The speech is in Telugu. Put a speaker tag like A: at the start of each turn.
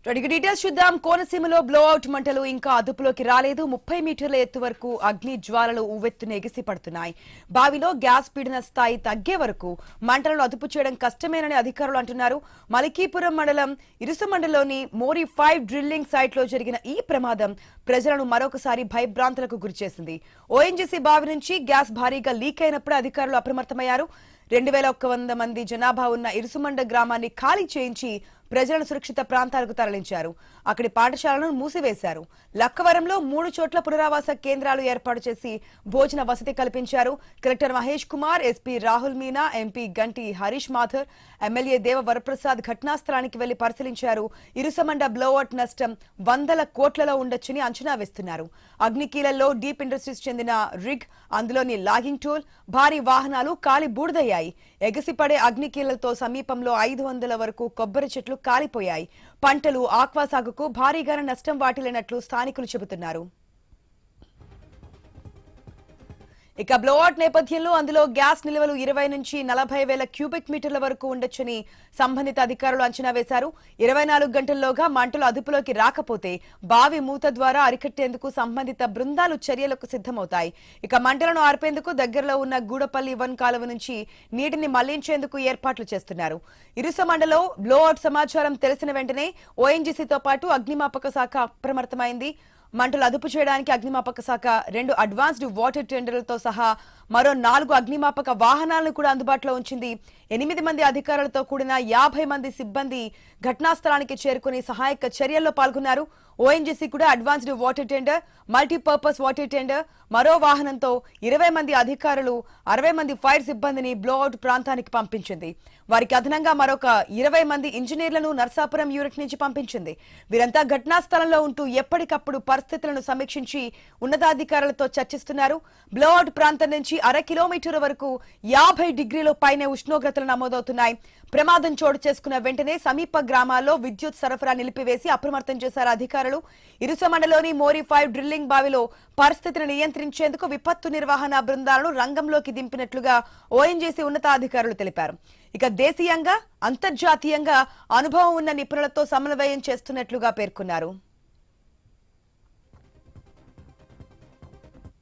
A: డీటెయిల్స్ చూద్దాం. కోనసీమలో బ్లోఅవుట్ మంటలు ఇంకా అదుపులోకి రాలేదు. 30 మీటర్ల ఎత్తు వరకు అగ్ని జ్వాలలు ఉవ్వెత్తున ఎగిసి పడుతున్నాయి. బావిలో గ్యాస్ పీడన స్థాయి తగ్గే వరకు మంటలను అదుపు చేయడం కష్టమేనని అధికారులు అంటున్నారు. మలికీపురం మండలం ఇరుసుమండలోని మోరీ 5 డ్రిల్లింగ్ సైట్ లో జరిగిన ఈ ప్రమాదం ప్రజలను మరొకసారి భయభ్రాంతులకు గురిచేసింది. ఓఎన్జీసీ బావి నుంచి గ్యాస్ భారీగా లీక్ అయినప్పుడు అధికారులు అప్రమత్తమయ్యారు. 2100 మంది జనాభా ఉన్న ఇరుసుమండ గ్రామాన్ని ఖాళీ చేయించి ప్రజలను సురక్షిత ప్రాంతాలకు తరలించారు. అక్కడి పాఠశాలను మూసివేశారు. లక్కవరంలో 3 చోట్ల పునరావాస కేంద్రాలు ఏర్పాటు చేసి భోజన వసతి కల్పించారు. Collector Mahesh Kumar, SP Rahul Meena, MP గంటి హరీష్ మాథర్, ఎమ్మెల్యే దేవ వరప్రసాద్ ఘటనాస్థలానికి వెళ్లి పరిశీలించారు. ఇరుసమండ బ్లోఅవుట్ నష్టం 100 కోట్లలో ఉండొచ్చని అంచనా వేస్తున్నారు. అగ్నికీలల్లో డీప్ ఇండస్ట్రీస్ చెందిన రిగ్, అందులోని లాగింగ్ టూల్, భారీ వాహనాలు కాలి బూడిదయ్యాయి. ఎగసిపడే అగ్నికీలతో సమీపంలో 500 వరకు కొబ్బరి చెట్లు కాలిపోయాయి. పంటలు, ఆక్వా సాగుకు భారీగా నష్టం వాటిల్లినట్లు స్థానికులు చెబుతున్నారు. ఇక బ్లోఅవుట్ నేపథ్యంలో అందులో గ్యాస్ నిల్వలు 20 నుంచి 40 వేల క్యూబిక్ మీటర్ల వరకు ఉండొచ్చని సంబంధిత అధికారులు అంచనా వేశారు. 24 గంటల్లోగా మంటలు అదుపులోకి రాకపోతే బావి మూత ద్వారా అరికట్టేందుకు సంబంధిత బృందాలు చర్యలకు సిద్ధమవుతాయి. ఇక మంటలను ఆర్పేందుకు దగ్గరలో ఉన్న గూడపల్లి 1 కాలువ నుంచి నీటిని మళ్లించేందుకు ఏర్పాట్లు చేస్తున్నారు. ఇరుసమండలో బ్లోఅవుట్ సమాచారం తెలిసిన వెంటనే ఓఎన్జీసీతో పాటు అగ్నిమాపక శాఖ అప్రమత్తమైంది. మంటలు అదుపు చేయడానికి అగ్నిమాపక శాఖ 2 అడ్వాన్స్డ్ వాటర్ టెండర్లతో సహా మరో 4 అగ్నిమాపక వాహనాలను కూడా అందుబాటులో ఉంచింది. 8 మంది అధికారులతో కూడిన 50 మంది సిబ్బంది ఘటనాస్థలానికి చేరుకుని సహాయక చర్యల్లో పాల్గొన్నారు. ఓఎన్జీసీ కూడా advanced water tender, multipurpose water tender, మరో వాహనంతో 20 మంది అధికారులు, 60 మంది ఫైర్ సిబ్బందిని బ్లోఅవుట్ ప్రాంతానికి పంపించింది. వారికి అదనంగా మరొక 20 మంది ఇంజనీర్లను నర్సాపురం యూనిట్ నుంచి పంపించింది. వీరంతా ఘటనాస్థలంలో ఉంటూ ఎప్పటికప్పుడు పరిస్థితులను సమీక్షించి ఉన్నతాధికారులతో చర్చిస్తున్నారు. బ్లోఅవుట్ ప్రాంతం నుంచి 1/2 కిలోమీటర్ వరకు 50 డిగ్రీల పైనే ఉష్ణోగ్రతలు నమోదవుతున్నాయి. ప్రమాదం చోటు చేసుకున్న వెంటనే సమీప గ్రామాల్లో విద్యుత్ సరఫరా నిలిపివేసి అప్రమత్తం చేశారు అధికారులు. ఇరుసమండలోని మోరీ 5 డ్రిల్లింగ్ బావిలో పరిస్థితిని నియంత్రించేందుకు విపత్తు నిర్వహణ బృందాలను రంగంలోకి దింపినట్లుగా ఓఎన్జీసీ ఉన్నతాధికారులు తెలిపారు. ఇక దేశీయంగా, అంతర్జాతీయంగా అనుభవం ఉన్న నిపుణులతో సమన్వయం చేస్తున్నట్లుగా పేర్కొన్నారు.